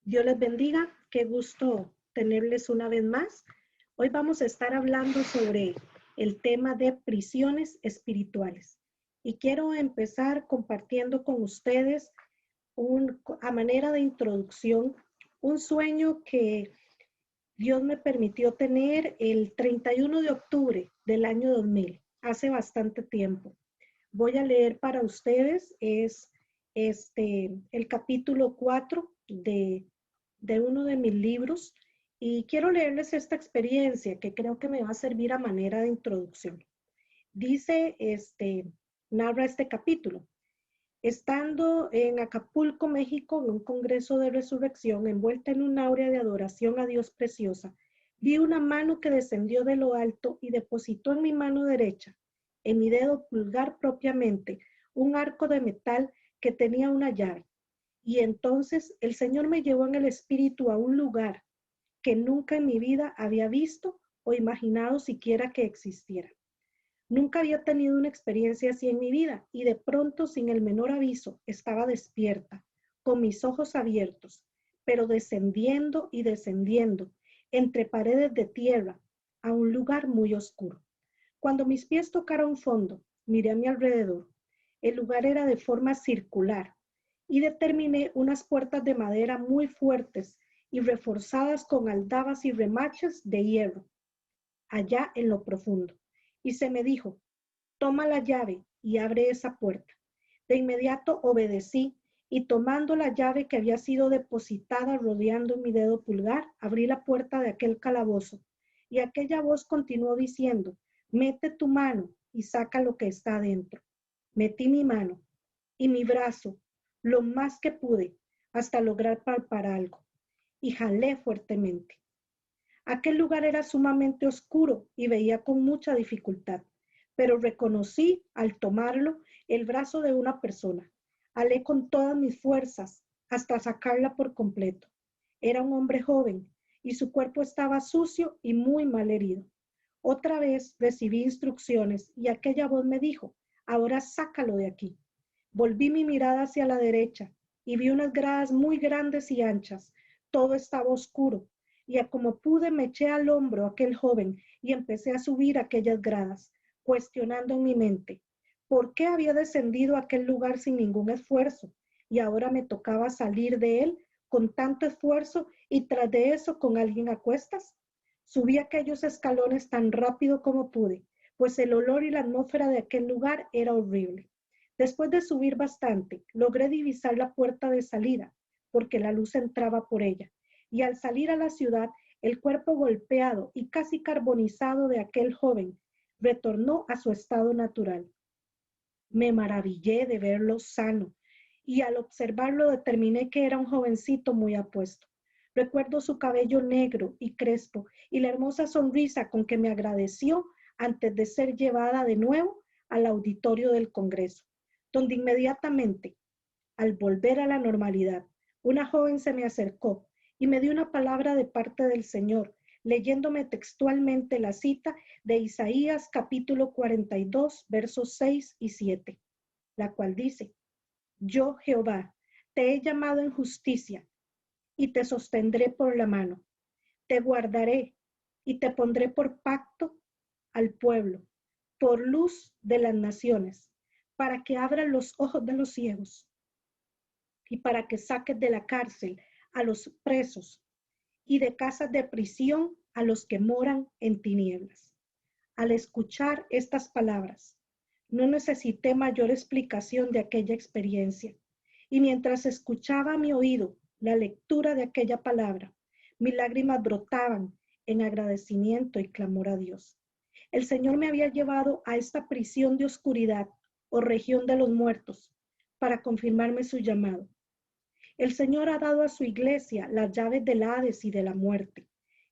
Dios les bendiga, qué gusto tenerles una vez más. Hoy vamos a estar hablando sobre el tema de prisiones espirituales. Y quiero empezar compartiendo con ustedes a manera de introducción un sueño que Dios me permitió tener el 31 de octubre del año 2000, hace bastante tiempo. Voy a leer para ustedes, es el capítulo 4 de uno de mis libros y quiero leerles esta experiencia que creo que me va a servir a manera de introducción. Dice, narra este capítulo. Estando en Acapulco, México, en un congreso de resurrección, envuelta en un áurea de adoración a Dios preciosa, vi una mano que descendió de lo alto y depositó en mi mano derecha, en mi dedo pulgar propiamente, un arco de metal que tenía una llave. Y entonces el Señor me llevó en el espíritu a un lugar que nunca en mi vida había visto o imaginado siquiera que existiera. Nunca había tenido una experiencia así en mi vida y de pronto, sin el menor aviso, estaba despierta, con mis ojos abiertos, pero descendiendo y descendiendo entre paredes de tierra a un lugar muy oscuro. Cuando mis pies tocaron fondo, miré a mi alrededor. El lugar era de forma circular y determiné unas puertas de madera muy fuertes y reforzadas con aldabas y remaches de hierro, allá en lo profundo. Y se me dijo, toma la llave y abre esa puerta. De inmediato obedecí y tomando la llave que había sido depositada rodeando mi dedo pulgar, abrí la puerta de aquel calabozo. Y aquella voz continuó diciendo, mete tu mano y saca lo que está adentro. Metí mi mano y mi brazo, lo más que pude, hasta lograr palpar algo. Y jalé fuertemente. Aquel lugar era sumamente oscuro y veía con mucha dificultad, pero reconocí al tomarlo el brazo de una persona. Jalé con todas mis fuerzas hasta sacarla por completo. Era un hombre joven y su cuerpo estaba sucio y muy mal herido. Otra vez recibí instrucciones y aquella voz me dijo, ahora sácalo de aquí. Volví mi mirada hacia la derecha y vi unas gradas muy grandes y anchas. Todo estaba oscuro y a como pude me eché al hombro a aquel joven y empecé a subir aquellas gradas, cuestionando en mi mente, ¿por qué había descendido a aquel lugar sin ningún esfuerzo? Y ahora me tocaba salir de él con tanto esfuerzo y tras de eso con alguien a cuestas. Subí aquellos escalones tan rápido como pude, pues el olor y la atmósfera de aquel lugar era horrible. Después de subir bastante, logré divisar la puerta de salida, porque la luz entraba por ella, y al salir a la ciudad, el cuerpo golpeado y casi carbonizado de aquel joven retornó a su estado natural. Me maravillé de verlo sano y al observarlo determiné que era un jovencito muy apuesto. Recuerdo su cabello negro y crespo y la hermosa sonrisa con que me agradeció antes de ser llevada de nuevo al auditorio del Congreso, donde inmediatamente, al volver a la normalidad, una joven se me acercó y me dio una palabra de parte del Señor, leyéndome textualmente la cita de Isaías capítulo 42, versos 6 y 7, la cual dice, yo Jehová te he llamado en justicia y te sostendré por la mano, te guardaré y te pondré por pacto al pueblo, por luz de las naciones, para que abran los ojos de los ciegos y para que saques de la cárcel a los presos y de casas de prisión a los que moran en tinieblas. Al escuchar estas palabras, no necesité mayor explicación de aquella experiencia. Y mientras escuchaba a mi oído la lectura de aquella palabra, mis lágrimas brotaban en agradecimiento y clamor a Dios. El Señor me había llevado a esta prisión de oscuridad o región de los muertos para confirmarme su llamado. El Señor ha dado a su iglesia las llaves del Hades y de la muerte.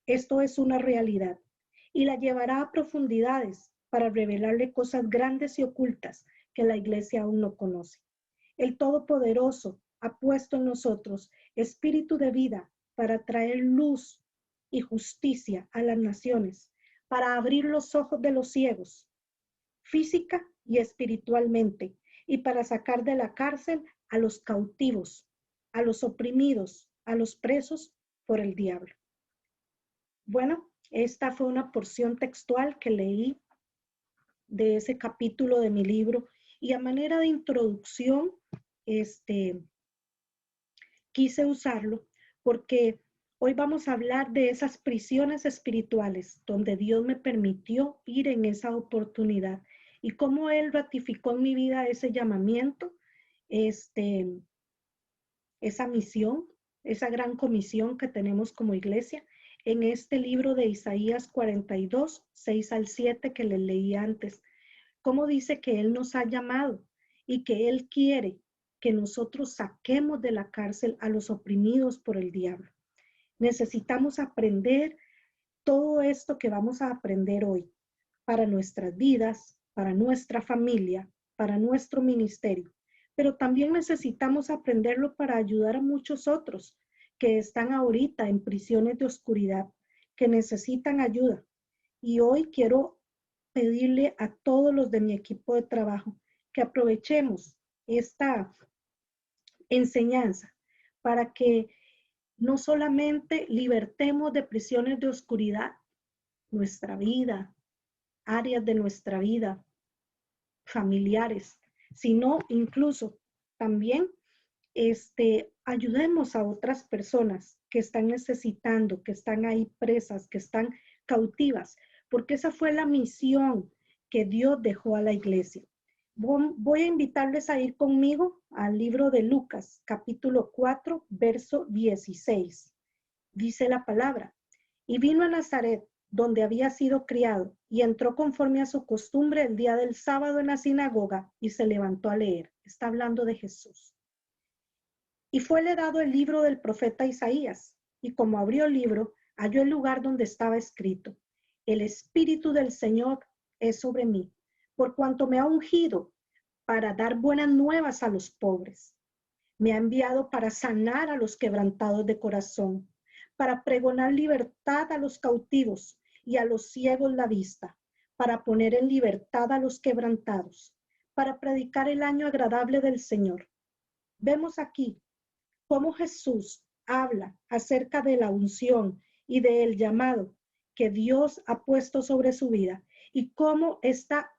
Esto es una realidad y la llevará a profundidades para revelarle cosas grandes y ocultas que la iglesia aún no conoce. El Todopoderoso ha puesto en nosotros espíritu de vida para traer luz y justicia a las naciones, para abrir los ojos de los ciegos, física y espiritualmente, y para sacar de la cárcel a los cautivos, a los oprimidos a los presos por el diablo. Bueno, esta fue una porción textual que leí de ese capítulo de mi libro y a manera de introducción, quise usarlo porque hoy vamos a hablar de esas prisiones espirituales donde Dios me permitió ir en esa oportunidad y cómo Él ratificó en mi vida ese llamamiento, esa misión, esa gran comisión que tenemos como iglesia en este libro de Isaías 42, 6 al 7 que les leí antes. Cómo dice que Él nos ha llamado y que Él quiere que nosotros saquemos de la cárcel a los oprimidos por el diablo. Necesitamos aprender todo esto que vamos a aprender hoy para nuestras vidas, para nuestra familia, para nuestro ministerio. Pero también necesitamos aprenderlo para ayudar a muchos otros que están ahorita en prisiones de oscuridad, que necesitan ayuda. Y hoy quiero pedirle a todos los de mi equipo de trabajo que aprovechemos esta enseñanza para que no solamente libertemos de prisiones de oscuridad nuestra vida, áreas de nuestra vida, familiares, sino incluso también ayudemos a otras personas que están necesitando, que están ahí presas, que están cautivas, porque esa fue la misión que Dios dejó a la iglesia. Voy a invitarles a ir conmigo al libro de Lucas, capítulo 4, verso 16. Dice la palabra: y vino a Nazaret, donde había sido criado, y entró conforme a su costumbre el día del sábado en la sinagoga, y se levantó a leer. Está hablando de Jesús. Y fuele dado el libro del profeta Isaías, y como abrió el libro, halló el lugar donde estaba escrito: el Espíritu del Señor es sobre mí, por cuanto me ha ungido para dar buenas nuevas a los pobres. Me ha enviado para sanar a los quebrantados de corazón, para pregonar libertad a los cautivos y a los ciegos la vista, para poner en libertad a los quebrantados, para predicar el año agradable del Señor. Vemos aquí cómo Jesús habla acerca de la unción y del llamado que Dios ha puesto sobre su vida y cómo esta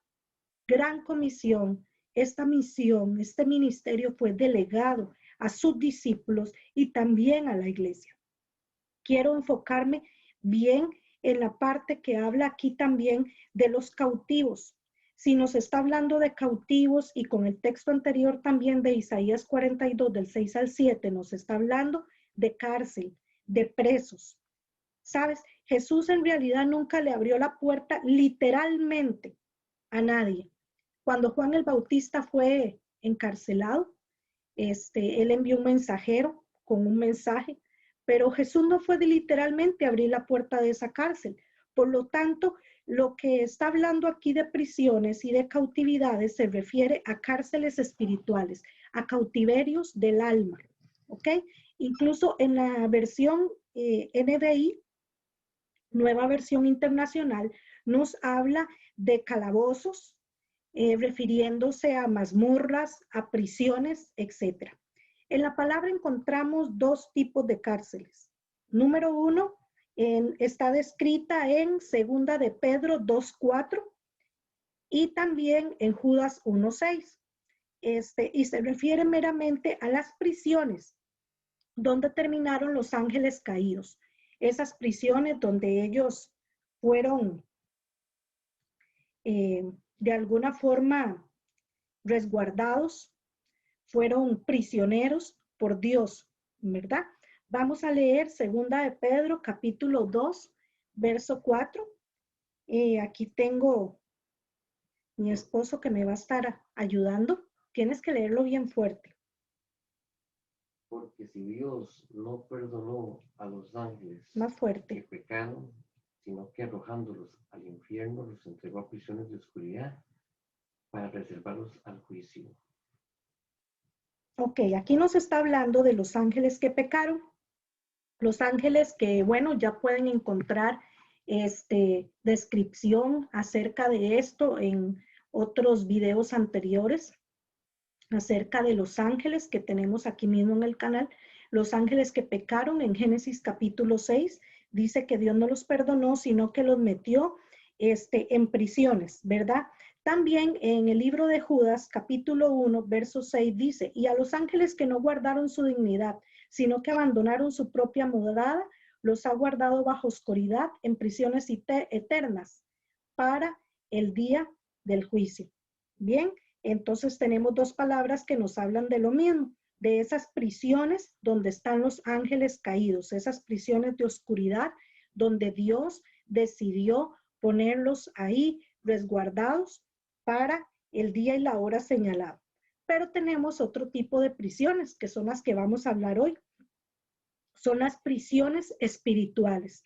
gran comisión, esta misión, este ministerio fue delegado a sus discípulos y también a la iglesia. Quiero enfocarme bien en la parte que habla aquí también de los cautivos. Si nos está hablando de cautivos y con el texto anterior también de Isaías 42 del 6 al 7 nos está hablando de cárcel, de presos. ¿Sabes? Jesús en realidad nunca le abrió la puerta literalmente a nadie. Cuando Juan el Bautista fue encarcelado, él envió un mensajero con un mensaje, pero Jesús no fue de literalmente abrir la puerta de esa cárcel. Por lo tanto, lo que está hablando aquí de prisiones y de cautividades se refiere a cárceles espirituales, a cautiverios del alma, ¿ok? Incluso en la versión NBI, Nueva Versión Internacional, nos habla de calabozos, refiriéndose a mazmorras, a prisiones, etc. En la palabra encontramos dos tipos de cárceles. Número uno, está descrita en 2 de Pedro 2:4 y también en Judas 1:6. Y se refiere meramente a las prisiones donde terminaron los ángeles caídos. Esas prisiones donde ellos fueron de alguna forma resguardados, fueron prisioneros por Dios, ¿verdad? Vamos a leer 2 de Pedro, capítulo 2, verso 4. Aquí tengo mi esposo que me va a estar ayudando. Tienes que leerlo bien fuerte. Porque si Dios no perdonó a los ángeles Más fuerte. que pecaron, sino que arrojándolos al infierno los entregó a prisiones de oscuridad para reservarlos al juicio. Ok, aquí nos está hablando de los ángeles que pecaron. Los ángeles que, bueno, ya pueden encontrar descripción acerca de esto en otros videos anteriores, acerca de los ángeles que tenemos aquí mismo en el canal. Los ángeles que pecaron en Génesis capítulo 6, dice que Dios no los perdonó, sino que los metió en prisiones, ¿verdad? También en el libro de Judas, capítulo 1, verso 6, dice, y a los ángeles que no guardaron su dignidad, sino que abandonaron su propia morada, los ha guardado bajo oscuridad en prisiones eternas para el día del juicio. Bien, entonces tenemos dos palabras que nos hablan de lo mismo, de esas prisiones donde están los ángeles caídos, esas prisiones de oscuridad donde Dios decidió ponerlos ahí resguardados para el día y la hora señalado. Pero tenemos otro tipo de prisiones que son las que vamos a hablar hoy. Son las prisiones espirituales.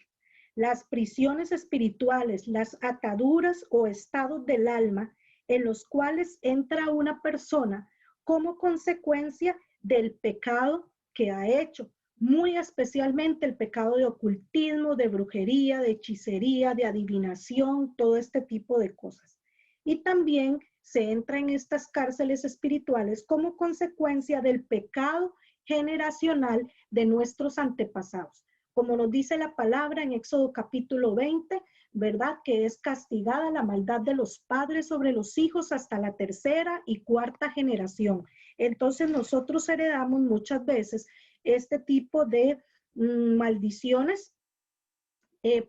Las prisiones espirituales, las ataduras o estados del alma en los cuales entra una persona como consecuencia del pecado que ha hecho, muy especialmente el pecado de ocultismo, de brujería, de hechicería, de adivinación, todo este tipo de cosas. Y también se entra en estas cárceles espirituales como consecuencia del pecado generacional de nuestros antepasados. Como nos dice la palabra en Éxodo capítulo 20, ¿verdad? Que es castigada la maldad de los padres sobre los hijos hasta la tercera y cuarta generación. Entonces nosotros heredamos muchas veces este tipo de maldiciones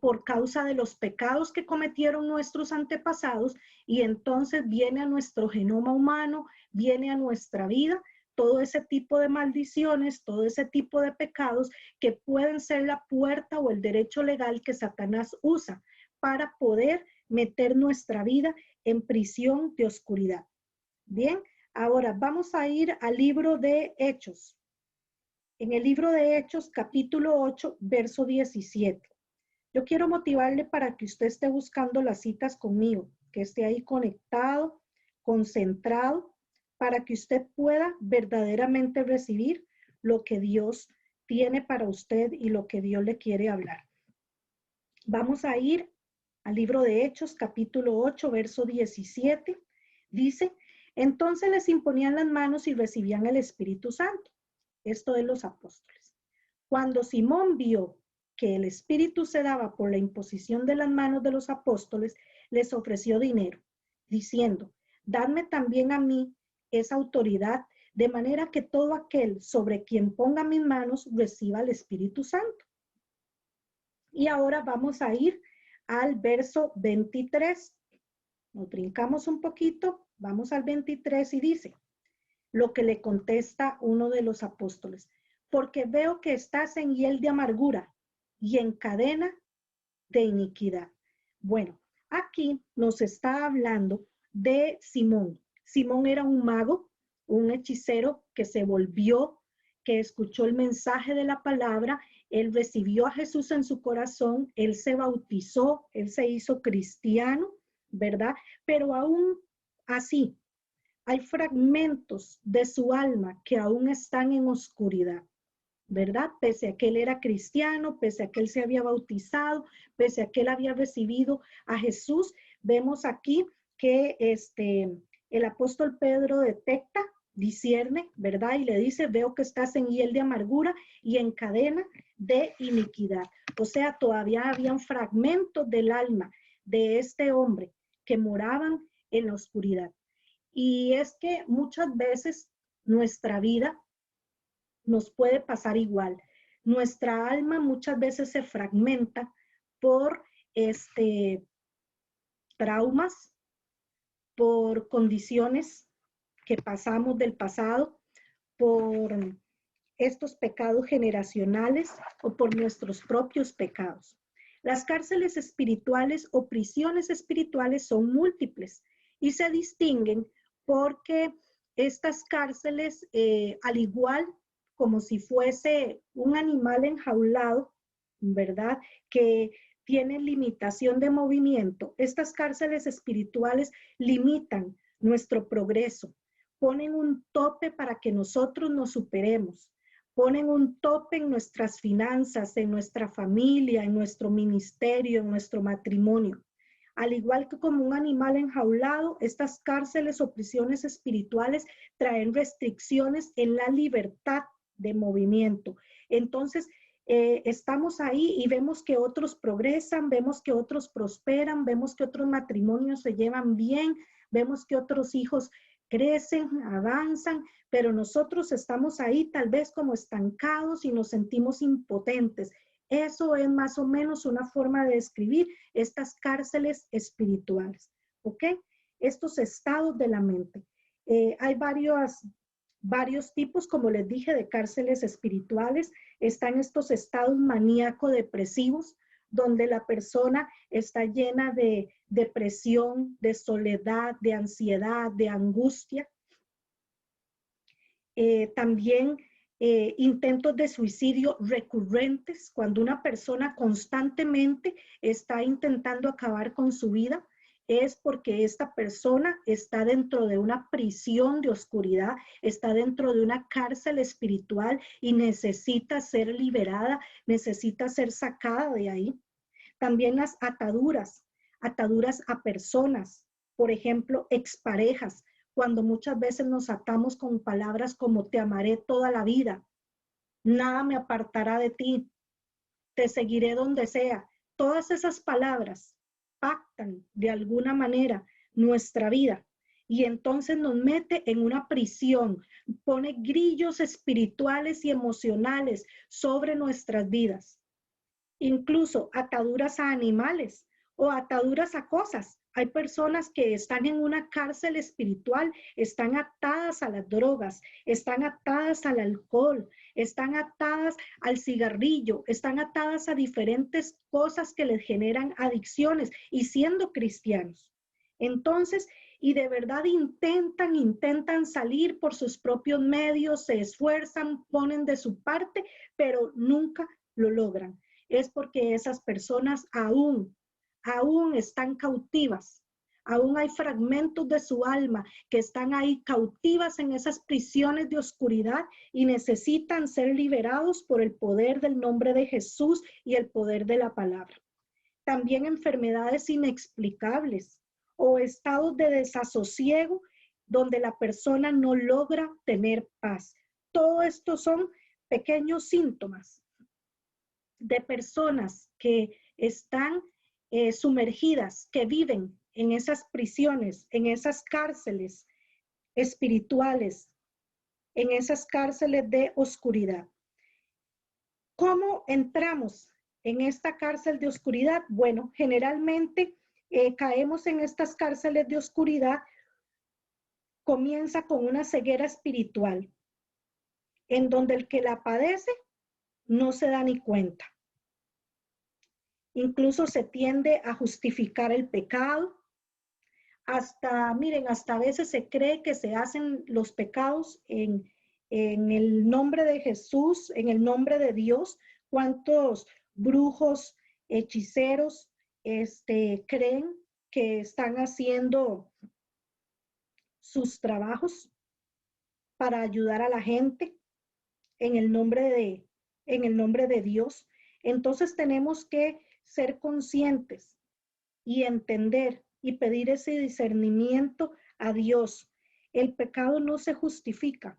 por causa de los pecados que cometieron nuestros antepasados, y entonces viene a nuestro genoma humano, viene a nuestra vida todo ese tipo de maldiciones, todo ese tipo de pecados que pueden ser la puerta o el derecho legal que Satanás usa para poder meter nuestra vida en prisión de oscuridad. Bien, ahora vamos a ir al libro de Hechos. En el libro de Hechos, capítulo 8, verso 17. Yo quiero motivarle para que usted esté buscando las citas conmigo, que esté ahí conectado, concentrado, para que usted pueda verdaderamente recibir lo que Dios tiene para usted y lo que Dios le quiere hablar. Vamos a ir al libro de Hechos, capítulo 8, verso 17. Dice, entonces les imponían las manos y recibían el Espíritu Santo. Esto es los apóstoles. Cuando Simón vio que el Espíritu se daba por la imposición de las manos de los apóstoles, les ofreció dinero, diciendo, dadme también a mí esa autoridad, de manera que todo aquel sobre quien ponga mis manos reciba el Espíritu Santo. Y ahora vamos a ir al verso 23. Nos brincamos un poquito, vamos al 23 y dice, lo que le contesta uno de los apóstoles, porque veo que estás en hiel de amargura y en cadena de iniquidad. Bueno, aquí nos está hablando de Simón. Simón era un mago, un hechicero que se volvió, que escuchó el mensaje de la palabra, él recibió a Jesús en su corazón, él se bautizó, él se hizo cristiano, ¿verdad? Pero aún así, hay fragmentos de su alma que aún están en oscuridad, ¿verdad? Pese a que él era cristiano, pese a que él se había bautizado, pese a que él había recibido a Jesús, vemos aquí que el apóstol Pedro detecta, discierne, ¿verdad? Y le dice, veo que estás en hiel de amargura y en cadena de iniquidad. O sea, todavía habían fragmentos del alma de este hombre que moraban en la oscuridad. Y es que muchas veces nuestra vida nos puede pasar igual. Nuestra alma muchas veces se fragmenta por traumas, por condiciones que pasamos del pasado, por estos pecados generacionales o por nuestros propios pecados. Las cárceles espirituales o prisiones espirituales son múltiples y se distinguen porque estas cárceles, al igual como si fuese un animal enjaulado, ¿verdad? Que tiene limitación de movimiento, estas cárceles espirituales limitan nuestro progreso, ponen un tope para que nosotros nos superemos, ponen un tope en nuestras finanzas, en nuestra familia, en nuestro ministerio, en nuestro matrimonio. Al igual que como un animal enjaulado, estas cárceles o prisiones espirituales traen restricciones en la libertad de movimiento. Entonces, estamos ahí y vemos que otros progresan, vemos que otros prosperan, vemos que otros matrimonios se llevan bien, vemos que otros hijos crecen, avanzan, pero nosotros estamos ahí tal vez como estancados y nos sentimos impotentes. Eso es más o menos una forma de describir estas cárceles espirituales, ¿ok? Estos estados de la mente. Hay varios tipos, como les dije, de cárceles espirituales. Están estos estados maníaco-depresivos, donde la persona está llena de depresión, de soledad, de ansiedad, de angustia. También intentos de suicidio recurrentes, cuando una persona constantemente está intentando acabar con su vida, es porque esta persona está dentro de una prisión de oscuridad, está dentro de una cárcel espiritual y necesita ser liberada, necesita ser sacada de ahí. También las ataduras a personas, por ejemplo, exparejas, cuando muchas veces nos atamos con palabras como te amaré toda la vida, nada me apartará de ti, te seguiré donde sea. Todas esas palabras pactan de alguna manera nuestra vida y entonces nos mete en una prisión, pone grillos espirituales y emocionales sobre nuestras vidas. Incluso ataduras a animales o ataduras a cosas. Hay personas que están en una cárcel espiritual, están atadas a las drogas, están atadas al alcohol, están atadas al cigarrillo, están atadas a diferentes cosas que les generan adicciones y siendo cristianos. Entonces, y de verdad intentan salir por sus propios medios, se esfuerzan, ponen de su parte, pero nunca lo logran. Es porque esas personas aún están cautivas. Aún hay fragmentos de su alma que están ahí cautivas en esas prisiones de oscuridad y necesitan ser liberados por el poder del nombre de Jesús y el poder de la palabra. También enfermedades inexplicables o estados de desasosiego donde la persona no logra tener paz. Todo esto son pequeños síntomas de personas que están sumergidas, que viven en esas prisiones, en esas cárceles espirituales, en esas cárceles de oscuridad. ¿Cómo entramos en esta cárcel de oscuridad? Bueno, generalmente caemos en estas cárceles de oscuridad, comienza con una ceguera espiritual, en donde el que la padece no se da ni cuenta. Incluso se tiende a justificar el pecado. Miren, hasta a veces se cree que se hacen los pecados en el nombre de Jesús, en el nombre de Dios. ¿Cuántos brujos, hechiceros, creen que están haciendo sus trabajos para ayudar a la gente en el nombre de Dios? Entonces tenemos que ser conscientes y entender y pedir ese discernimiento a Dios. El pecado no se justifica,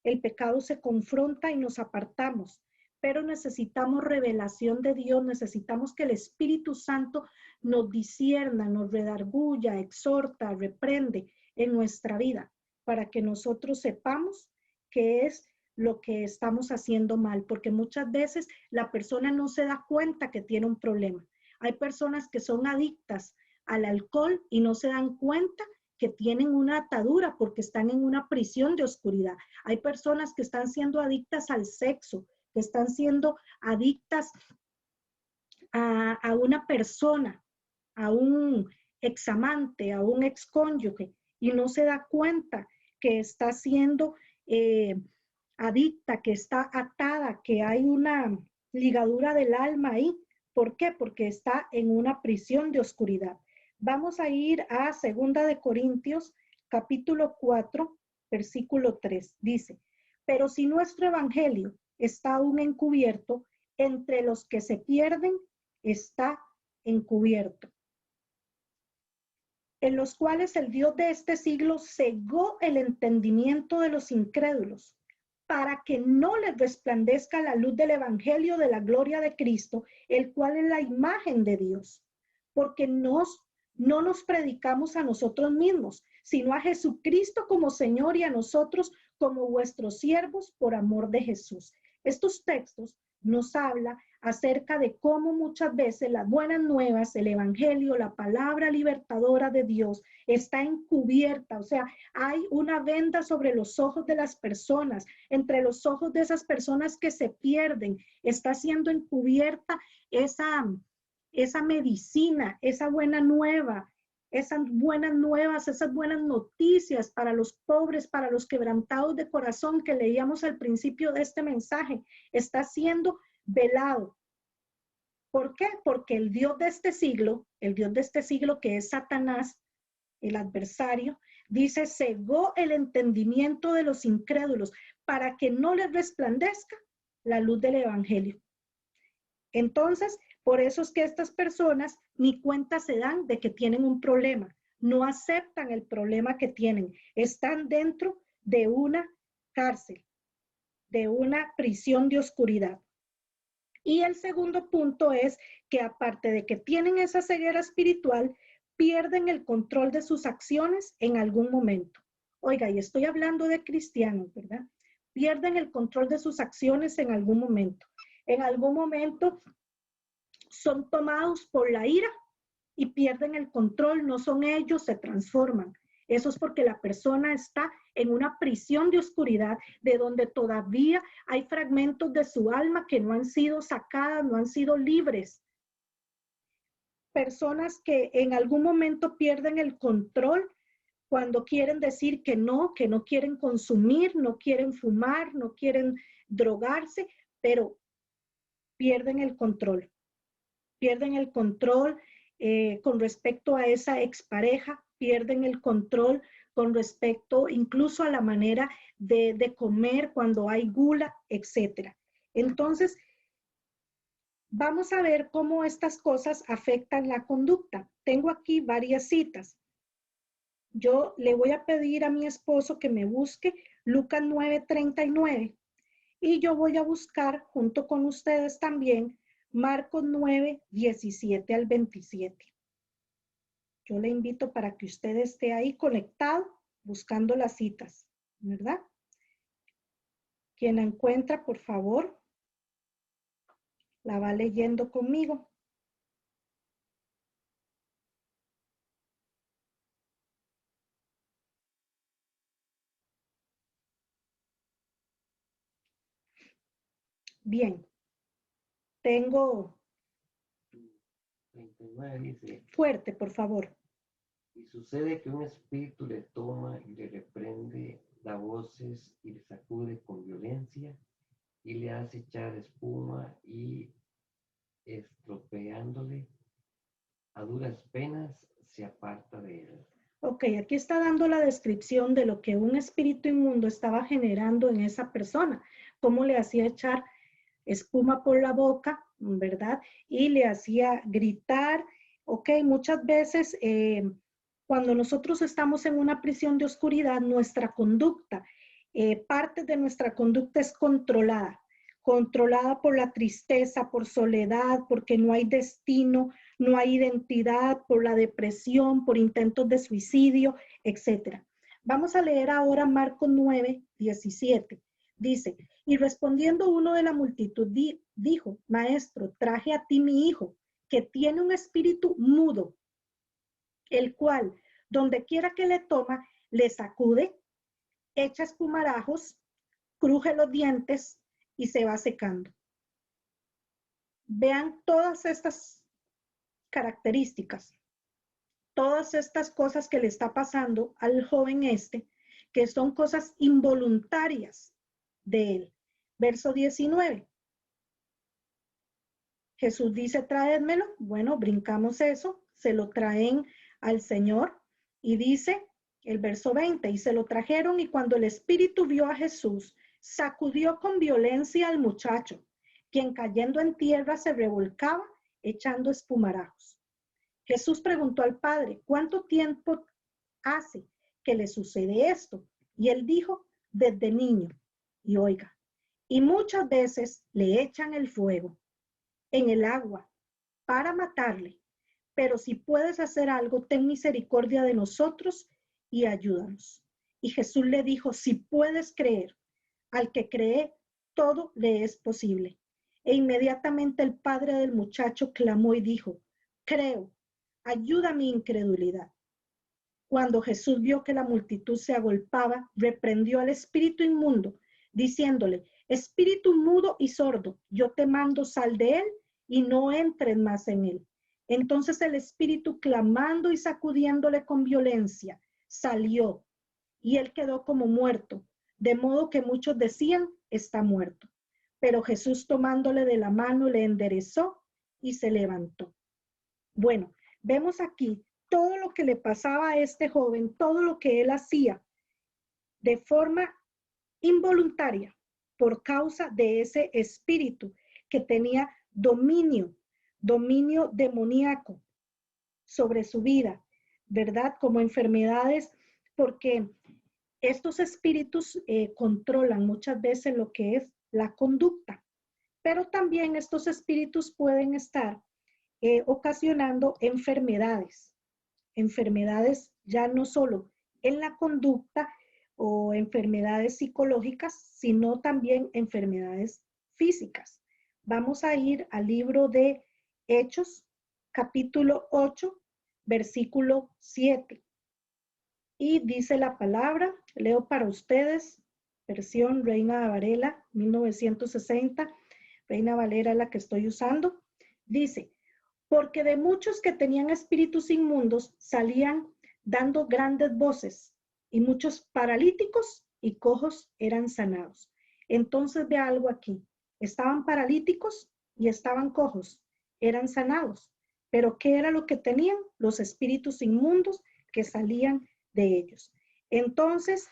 el pecado se confronta y nos apartamos, pero necesitamos revelación de Dios, necesitamos que el Espíritu Santo nos discierna, nos redarguya, exhorta, reprende en nuestra vida para que nosotros sepamos qué es lo que estamos haciendo mal, porque muchas veces la persona no se da cuenta que tiene un problema. Hay personas que son adictas al alcohol y no se dan cuenta que tienen una atadura porque están en una prisión de oscuridad. Hay personas que están siendo adictas al sexo, que están siendo adictas a una persona, a un examante, a un excónyuge, y no se da cuenta que está siendo adicta, que está atada, que hay una ligadura del alma ahí. ¿Por qué? Porque está en una prisión de oscuridad. Vamos a ir a 2 de Corintios, capítulo 4, versículo 3. Dice, pero si nuestro evangelio está aún encubierto, entre los que se pierden está encubierto, en los cuales el Dios de este siglo cegó el entendimiento de los incrédulos para que no les resplandezca la luz del evangelio de la gloria de Cristo, el cual es la imagen de Dios. Porque no nos predicamos a nosotros mismos, sino a Jesucristo como Señor y a nosotros como vuestros siervos por amor de Jesús. Estos textos nos habla acerca de cómo muchas veces las buenas nuevas, el evangelio, la palabra libertadora de Dios está encubierta, o sea, hay una venda sobre los ojos de las personas, entre los ojos de esas personas que se pierden, está siendo encubierta esa medicina, esa buena nueva, esas buenas nuevas, esas buenas noticias para los pobres, para los quebrantados de corazón que leíamos al principio de este mensaje, está siendo velado. ¿Por qué? Porque el Dios de este siglo que es Satanás, el adversario, dice, cegó el entendimiento de los incrédulos para que no les resplandezca la luz del evangelio. Entonces, por eso es que estas personas ni cuenta se dan de que tienen un problema, no aceptan el problema que tienen, están dentro de una cárcel, de una prisión de oscuridad. Y el segundo punto es que aparte de que tienen esa ceguera espiritual, pierden el control de sus acciones en algún momento. Oiga, y estoy hablando de cristianos, ¿verdad? Pierden el control de sus acciones en algún momento. En algún momento son tomados por la ira y pierden el control, no son ellos, se transforman. Eso es porque la persona está en una prisión de oscuridad de donde todavía hay fragmentos de su alma que no han sido sacadas, no han sido libres. Personas que en algún momento pierden el control cuando quieren decir que no quieren consumir, no quieren fumar, no quieren drogarse, pero pierden el control. Pierden el control con respecto a esa expareja, pierden el control con respecto incluso a la manera de comer cuando hay gula, etc. Entonces, vamos a ver cómo estas cosas afectan la conducta. Tengo aquí varias citas. Yo le voy a pedir a mi esposo que me busque Lucas 9:39 y yo voy a buscar junto con ustedes también Marcos 9:17 al 27. Yo le invito para que usted esté ahí conectado buscando las citas, ¿verdad? Quien la encuentra, por favor, la va leyendo conmigo. Bien, tengo 39 dice, fuerte, por favor. y sucede que un espíritu le toma y le reprende, da voces y le sacude con violencia y le hace echar espuma y estropeándole a duras penas se aparta de él. Ok, aquí está dando la descripción de lo que un espíritu inmundo estaba generando en esa persona, cómo le hacía echar espuma por la boca, ¿verdad? Y le hacía gritar. Ok, muchas veces cuando nosotros estamos en una prisión de oscuridad, nuestra conducta, parte de nuestra conducta es controlada por la tristeza, por soledad, porque no hay destino, no hay identidad, por la depresión, por intentos de suicidio, etc. Vamos a leer ahora Marcos 9:17. Dice, y respondiendo uno de la multitud, dijo, maestro, traje a ti mi hijo, que tiene un espíritu mudo, el cual, donde quiera que le toma, le sacude, echa espumarajos, cruje los dientes y se va secando. Vean todas estas características, todas estas cosas que le está pasando al joven este, que son cosas involuntarias de él. Verso 19. Jesús dice, tráedmelo. Bueno, brincamos eso, se lo traen al Señor y dice el verso 20, y se lo trajeron y cuando el espíritu vio a Jesús, sacudió con violencia al muchacho, quien cayendo en tierra se revolcaba echando espumarajos. Jesús preguntó al padre, ¿cuánto tiempo hace que le sucede esto? Y él dijo, desde niño. Y oiga, y muchas veces le echan el fuego en el agua para matarle. Pero si puedes hacer algo, ten misericordia de nosotros y ayúdanos. Y Jesús le dijo, si puedes creer, al que cree, todo le es posible. E inmediatamente el padre del muchacho clamó y dijo, creo, ayuda mi incredulidad. Cuando Jesús vio que la multitud se agolpaba, reprendió al espíritu inmundo, diciéndole, espíritu mudo y sordo, yo te mando, sal de él y no entres más en él. Entonces el espíritu, clamando y sacudiéndole con violencia, salió y él quedó como muerto, de modo que muchos decían, está muerto. Pero Jesús, tomándole de la mano, le enderezó y se levantó. Bueno, vemos aquí todo lo que le pasaba a este joven, todo lo que él hacía de forma involuntaria por causa de ese espíritu que tenía dominio demoníaco sobre su vida, ¿verdad? Como enfermedades, porque estos espíritus controlan muchas veces lo que es la conducta, pero también estos espíritus pueden estar ocasionando enfermedades ya no solo en la conducta o enfermedades psicológicas, sino también enfermedades físicas. Vamos a ir al libro de Hechos, capítulo 8, versículo 7. Y dice la palabra, leo para ustedes, versión Reina Valera 1960, Reina Valera es la que estoy usando. Dice, porque de muchos que tenían espíritus inmundos salían dando grandes voces, y muchos paralíticos y cojos eran sanados. Entonces ve algo aquí, estaban paralíticos y estaban cojos, eran sanados. Pero ¿qué era lo que tenían? Los espíritus inmundos que salían de ellos. Entonces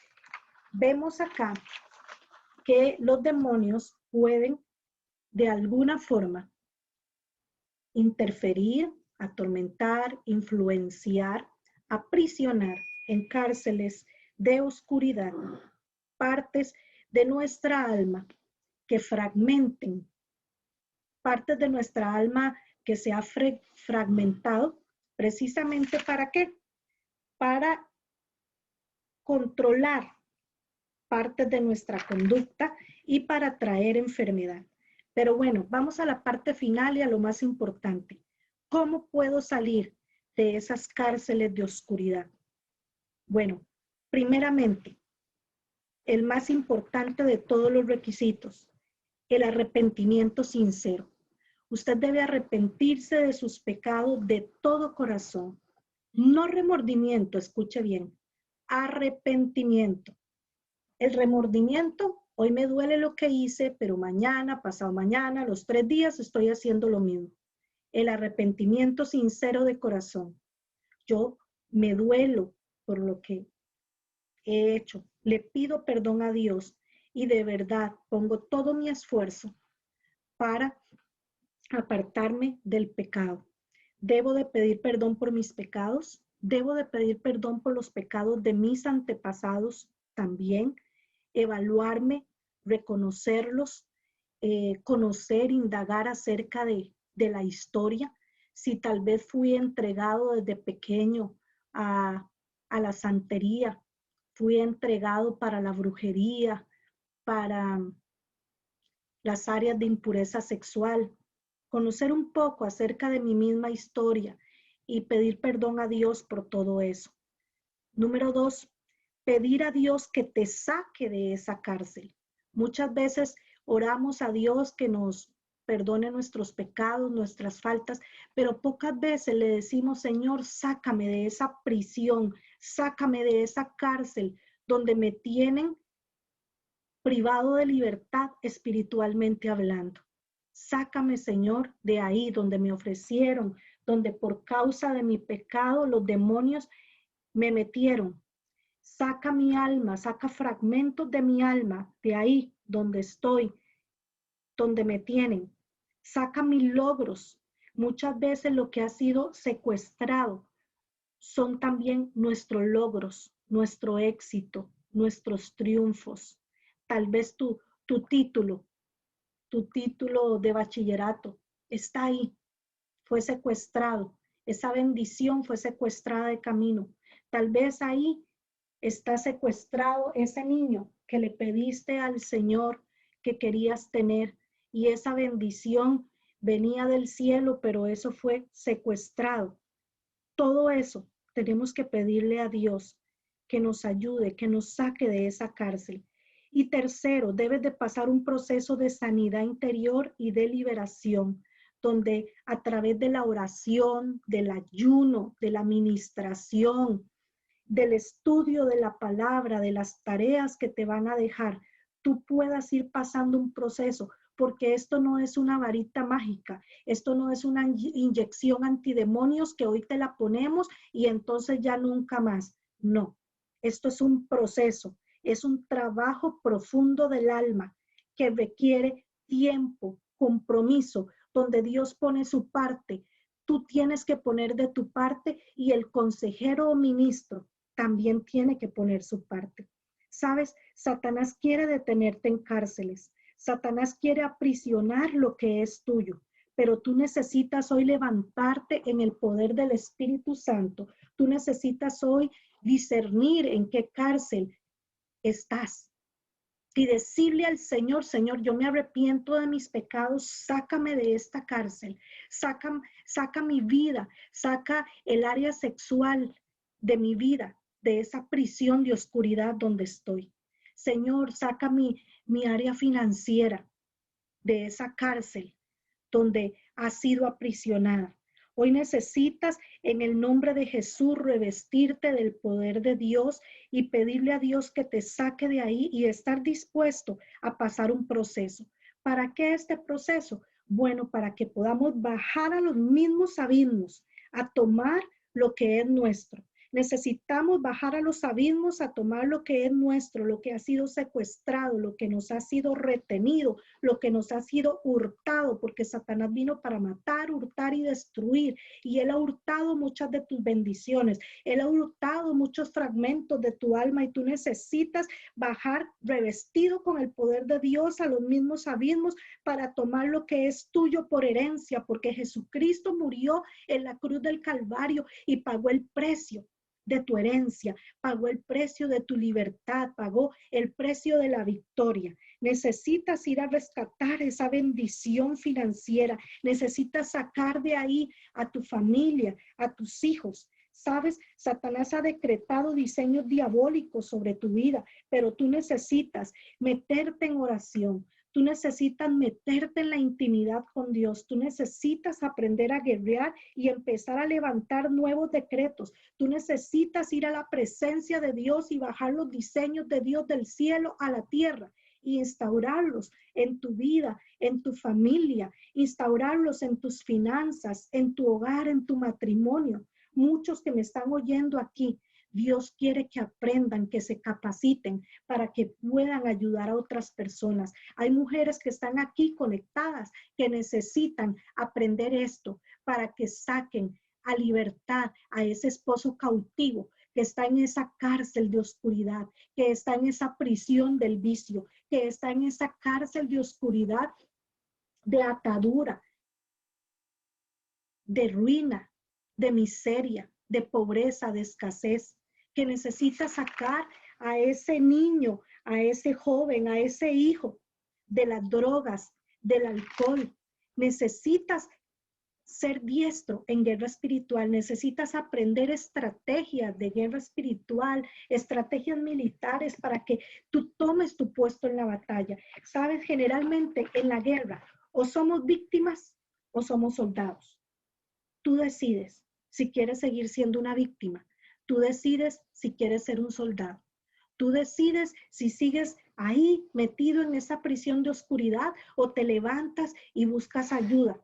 vemos acá que los demonios pueden de alguna forma interferir, atormentar, influenciar, aprisionar en cárceles de oscuridad partes de nuestra alma que fragmenten, partes de nuestra alma que se ha fragmentado, precisamente ¿para qué? Para controlar partes de nuestra conducta y para traer enfermedad. Pero bueno, vamos a la parte final y a lo más importante. ¿Cómo puedo salir de esas cárceles de oscuridad? Bueno, primeramente, el más importante de todos los requisitos, el arrepentimiento sincero. Usted debe arrepentirse de sus pecados de todo corazón. No remordimiento, escuche bien, arrepentimiento. El remordimiento, hoy me duele lo que hice, pero mañana, pasado mañana, los 3 días estoy haciendo lo mismo. El arrepentimiento sincero de corazón. Yo me duelo por lo que he hecho. Le pido perdón a Dios y de verdad pongo todo mi esfuerzo para apartarme del pecado. Debo de pedir perdón por mis pecados. Debo de pedir perdón por los pecados de mis antepasados también. Evaluarme, reconocerlos, conocer, indagar acerca de la historia. Si tal vez fui entregado desde pequeño a la santería, fui entregado para la brujería, para las áreas de impureza sexual, conocer un poco acerca de mi misma historia y pedir perdón a Dios por todo eso. Número 2, pedir a Dios que te saque de esa cárcel. Muchas veces oramos a Dios que nos perdone nuestros pecados, nuestras faltas, pero pocas veces le decimos, Señor, sácame de esa prisión, sácame de esa cárcel donde me tienen privado de libertad espiritualmente hablando. Sácame, Señor, de ahí donde me ofrecieron, donde por causa de mi pecado los demonios me metieron. Saca mi alma, saca fragmentos de mi alma de ahí donde estoy, donde me tienen. Saca mis logros. Muchas veces lo que ha sido secuestrado son también nuestros logros, nuestro éxito, nuestros triunfos. Tal vez tu título, tu título de bachillerato está ahí, fue secuestrado. Esa bendición fue secuestrada de camino. Tal vez ahí está secuestrado ese niño que le pediste al Señor que querías tener y esa bendición venía del cielo, pero eso fue secuestrado. Todo eso tenemos que pedirle a Dios que nos ayude, que nos saque de esa cárcel. Y tercero, debes de pasar un proceso de sanidad interior y de liberación, donde a través de la oración, del ayuno, de la administración, del estudio de la palabra, de las tareas que te van a dejar, tú puedas ir pasando un proceso, porque esto no es una varita mágica, esto no es una inyección antidemonios que hoy te la ponemos y entonces ya nunca más. No, esto es un proceso, es un trabajo profundo del alma que requiere tiempo, compromiso, donde Dios pone su parte. Tú tienes que poner de tu parte y el consejero o ministro también tiene que poner su parte. ¿Sabes? Satanás quiere detenerte en cárceles. Satanás quiere aprisionar lo que es tuyo, pero tú necesitas hoy levantarte en el poder del Espíritu Santo. Tú necesitas hoy discernir en qué cárcel estás y decirle al Señor, Señor, yo me arrepiento de mis pecados, sácame de esta cárcel, saca mi vida, saca el área sexual de mi vida, de esa prisión de oscuridad donde estoy. Señor, saca mi área financiera de esa cárcel donde has sido aprisionada. Hoy necesitas en el nombre de Jesús revestirte del poder de Dios y pedirle a Dios que te saque de ahí y estar dispuesto a pasar un proceso. ¿Para qué este proceso? Bueno, para que podamos bajar a los mismos abismos, a tomar lo que es nuestro. Necesitamos bajar a los abismos a tomar lo que es nuestro, lo que ha sido secuestrado, lo que nos ha sido retenido, lo que nos ha sido hurtado, porque Satanás vino para matar, hurtar y destruir. Y él ha hurtado muchas de tus bendiciones. Él ha hurtado muchos fragmentos de tu alma y tú necesitas bajar revestido con el poder de Dios a los mismos abismos para tomar lo que es tuyo por herencia, porque Jesucristo murió en la cruz del Calvario y pagó el precio de tu herencia, pagó el precio de tu libertad, pagó el precio de la victoria. Necesitas ir a rescatar esa bendición financiera, necesitas sacar de ahí a tu familia, a tus hijos. Sabes, Satanás ha decretado diseños diabólicos sobre tu vida, pero tú necesitas meterte en oración. Tú necesitas meterte en la intimidad con Dios. Tú necesitas aprender a guerrear y empezar a levantar nuevos decretos. Tú necesitas ir a la presencia de Dios y bajar los diseños de Dios del cielo a la tierra y instaurarlos en tu vida, en tu familia, instaurarlos en tus finanzas, en tu hogar, en tu matrimonio. Muchos que me están oyendo aquí, Dios quiere que aprendan, que se capaciten para que puedan ayudar a otras personas. Hay mujeres que están aquí conectadas que necesitan aprender esto para que saquen a libertad a ese esposo cautivo que está en esa cárcel de oscuridad, que está en esa prisión del vicio, que está en esa cárcel de oscuridad, de atadura, de ruina, de miseria, de pobreza, de escasez, que necesita sacar a ese niño, a ese joven, a ese hijo de las drogas, del alcohol. Necesitas ser diestro en guerra espiritual, necesitas aprender estrategias de guerra espiritual, estrategias militares para que tú tomes tu puesto en la batalla. Sabes, generalmente en la guerra o somos víctimas o somos soldados. Tú decides si quieres seguir siendo una víctima. Tú decides si quieres ser un soldado. Tú decides si sigues ahí metido en esa prisión de oscuridad o te levantas y buscas ayuda.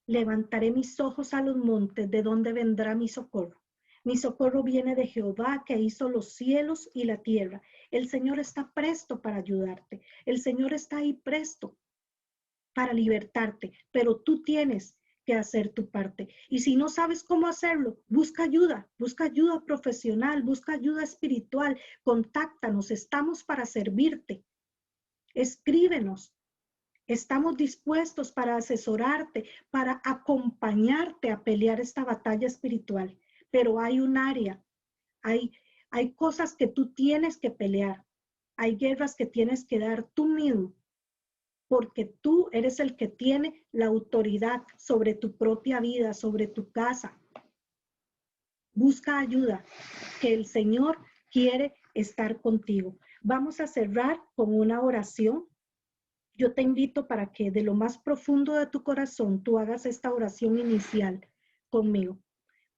Levantaré mis ojos a los montes, ¿de dónde vendrá mi socorro? Mi socorro viene de Jehová, que hizo los cielos y la tierra. El Señor está presto para ayudarte. El Señor está ahí presto para libertarte, pero tú tienes que hacer tu parte. Y si no sabes cómo hacerlo, busca ayuda profesional, busca ayuda espiritual, contáctanos, estamos para servirte. Escríbenos. Estamos dispuestos para asesorarte, para acompañarte a pelear esta batalla espiritual. Pero hay un área, hay cosas que tú tienes que pelear. Hay guerras que tienes que dar tú mismo, porque tú eres el que tiene la autoridad sobre tu propia vida, sobre tu casa. Busca ayuda, que el Señor quiere estar contigo. Vamos a cerrar con una oración. Yo te invito para que de lo más profundo de tu corazón tú hagas esta oración inicial conmigo.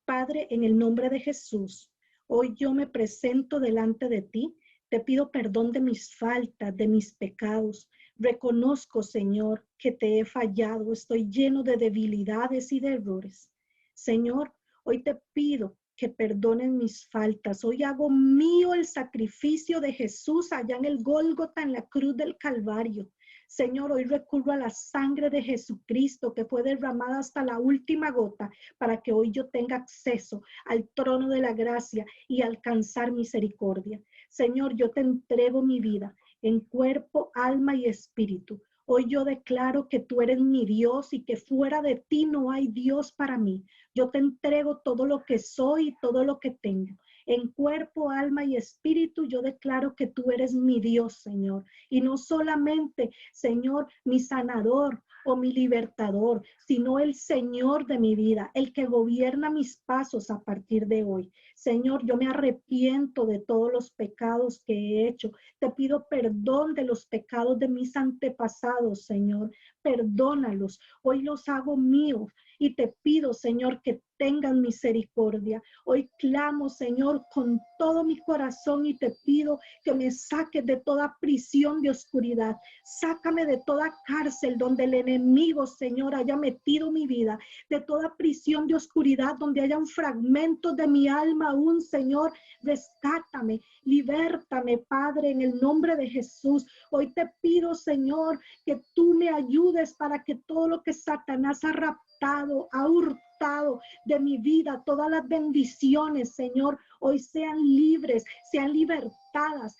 Padre, en el nombre de Jesús, hoy yo me presento delante de ti. Te pido perdón de mis faltas, de mis pecados. Reconozco, Señor, que te he fallado. Estoy lleno de debilidades y de errores. Señor, hoy te pido que perdonen mis faltas. Hoy hago mío el sacrificio de Jesús allá en el Gólgota, en la cruz del Calvario. Señor, hoy recurro a la sangre de Jesucristo que fue derramada hasta la última gota para que hoy yo tenga acceso al trono de la gracia y alcanzar misericordia. Señor, yo te entrego mi vida en cuerpo, alma y espíritu. Hoy yo declaro que tú eres mi Dios y que fuera de ti no hay Dios para mí. Yo te entrego todo lo que soy y todo lo que tengo. En cuerpo, alma y espíritu, yo declaro que tú eres mi Dios, Señor. Y no solamente, Señor, mi sanador o mi libertador, sino el Señor de mi vida, el que gobierna mis pasos a partir de hoy. Señor, yo me arrepiento de todos los pecados que he hecho. Te pido perdón de los pecados de mis antepasados, Señor. Perdónalos. Hoy los hago míos. Y te pido, Señor, que tengan misericordia. Hoy clamo, Señor, con todo mi corazón y te pido que me saques de toda prisión de oscuridad. Sácame de toda cárcel donde el enemigo, Señor, haya metido mi vida. De toda prisión de oscuridad donde haya un fragmento de mi alma aún, Señor. Rescátame, libértame, Padre, en el nombre de Jesús. Hoy te pido, Señor, que tú me ayudes para que todo lo que Satanás ha raptado, ha hurtado de mi vida, todas las bendiciones, Señor, hoy sean libres, sean libertadas,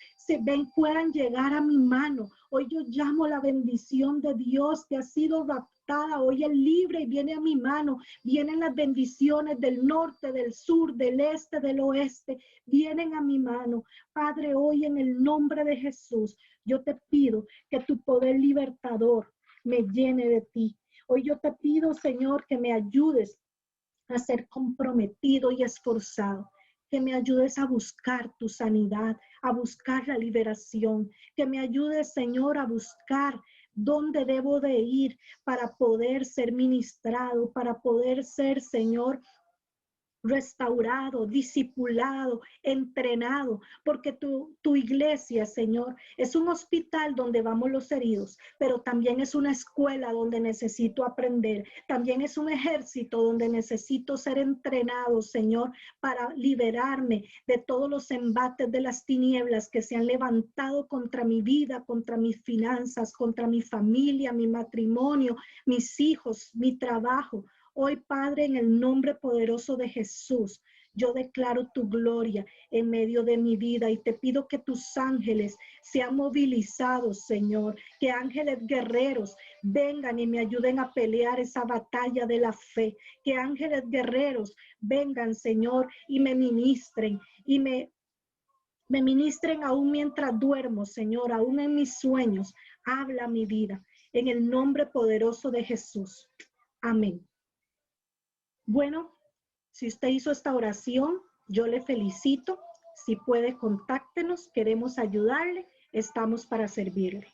puedan llegar a mi mano. Hoy yo llamo la bendición de Dios que ha sido raptada, hoy es libre y viene a mi mano. Vienen las bendiciones del norte, del sur, del este, del oeste, vienen a mi mano. Padre, hoy en el nombre de Jesús, yo te pido que tu poder libertador me llene de ti. Hoy yo te pido, Señor, que me ayudes a ser comprometido y esforzado, que me ayudes a buscar tu sanidad, a buscar la liberación, que me ayudes, Señor, a buscar dónde debo de ir para poder ser ministrado, para poder ser, Señor, restaurado, discipulado, entrenado, porque tu iglesia, Señor, es un hospital donde vamos los heridos, pero también es una escuela donde necesito aprender, también es un ejército donde necesito ser entrenado, Señor, para liberarme de todos los embates de las tinieblas que se han levantado contra mi vida, contra mis finanzas, contra mi familia, mi matrimonio, mis hijos, mi trabajo. Hoy, Padre, en el nombre poderoso de Jesús, yo declaro tu gloria en medio de mi vida y te pido que tus ángeles sean movilizados, Señor, que ángeles guerreros vengan y me ayuden a pelear esa batalla de la fe, que ángeles guerreros vengan, Señor, y me ministren y me ministren aún mientras duermo, Señor, aún en mis sueños. Habla mi vida en el nombre poderoso de Jesús. Amén. Bueno, si usted hizo esta oración, yo le felicito. Si puede, contáctenos. Queremos ayudarle. Estamos para servirle.